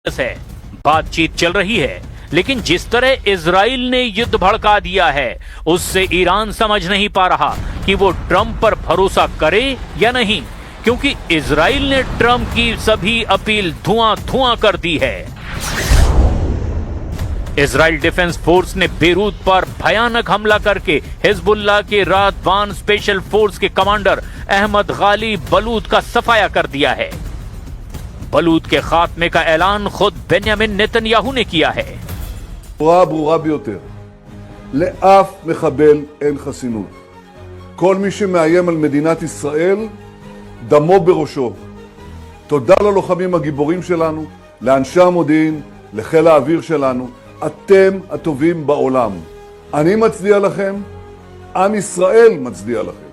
है, बातचीत चल रही है, लेकिन जिस तरह इजराइल ने युद्ध भड़का दिया है उससे ईरान समझ नहीं पा रहा कि वो ट्रंप पर भरोसा करे या नहीं, क्योंकि इजराइल ने ट्रंप की सभी अपील धुआं धुआं कर दी है। इजराइल डिफेंस फोर्स ने बेरूत पर भयानक हमला करके हिजबुल्लाह के रादवान स्पेशल फोर्स के कमांडर अहमद गाली बलूद का सफाया कर दिया है। बलूद के खात्मे का ऐलान खुद बेन्यामिन नेतन्याहू ने किया है। ברורה ביותר, לאף מחבל אין חסינות. כל מי שמאיים על מדינת ישראל, דמו בראשו. תודה ללוחמים הגיבורים שלנו, לאנשי המודיעין, לחיל האוויר שלנו. אתם הטובים בעולם. אני מצדיע לכם, עם ישראל מצדיע לכם.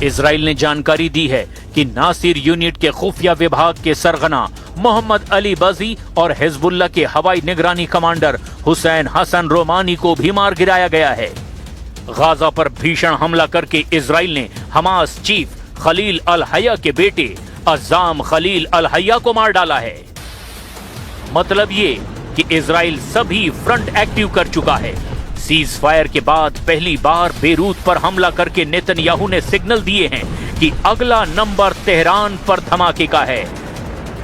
इजराइल ने जानकारी दी है कि नासिर यूनिट के खुफिया विभाग के सरगना मोहम्मद अली बजी और हिजबुल्लाह के हवाई निगरानी कमांडर हुसैन हसन रोमानी को भी मार गिराया गया है। गाजा पर भीषण हमला करके इजराइल ने हमास चीफ खलील अल हया के बेटे अज़ाम खलील अल हया को मार डाला है। मतलब ये कि इजराइल सभी फ्रंट एक्टिव कर चुका है। सीज फायर के बाद पहली बार बेरूत पर हमला करके नेतन्याहू ने सिग्नल दिए हैं कि अगला नंबर तेहरान पर धमाके का है।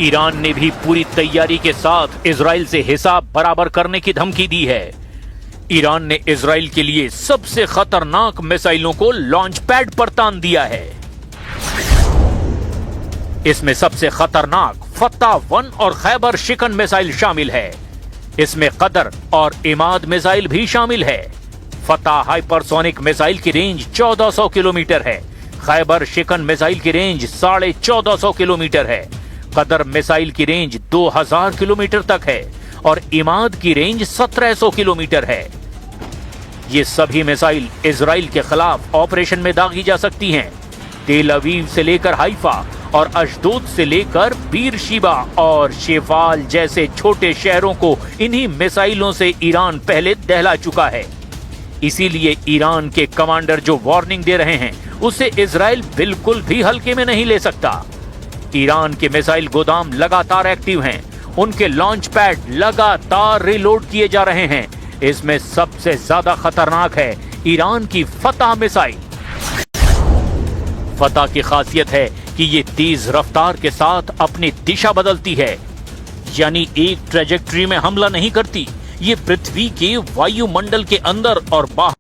ईरान ने भी पूरी तैयारी के साथ इजराइल से हिसाब बराबर करने की धमकी दी है। ईरान ने इजराइल के लिए सबसे खतरनाक मिसाइलों को लॉन्च पैड पर तान दिया है। इसमें सबसे खतरनाक फत्ता-1 और खैबर शिकन मिसाइल शामिल है। इसमें कदर और इमाद मिसाइल भी शामिल है। फतह हाइपरसोनिक मिसाइल की रेंज 1400 किलोमीटर है। खैबर शिकन मिसाइल की रेंज 1450 किलोमीटर है। कदर मिसाइल की रेंज 2000 किलोमीटर तक है और इमाद की रेंज 1700 किलोमीटर है। ये सभी मिसाइल इजराइल के खिलाफ ऑपरेशन में दागी जा सकती हैं। तेल अवीव से लेकर हाइफा और अशदोद से लेकर बीरशिबा और शेफाल जैसे छोटे शहरों को इन्हीं मिसाइलों से ईरान पहले दहला चुका है। इसीलिए ईरान के कमांडर जो वार्निंग दे रहे हैं उसे इजराइल बिल्कुल भी हल्के में नहीं ले सकता। ईरान के मिसाइल गोदाम लगातार एक्टिव हैं। उनके लॉन्च पैड लगातार रिलोड किए जा रहे हैं। इसमें सबसे ज्यादा खतरनाक है ईरान की फतह मिसाइल। फतह की खासियत है कि ये तेज रफ्तार के साथ अपनी दिशा बदलती है, यानी एक ट्रेजेक्ट्री में हमला नहीं करती। ये पृथ्वी के वायुमंडल के अंदर और बाहर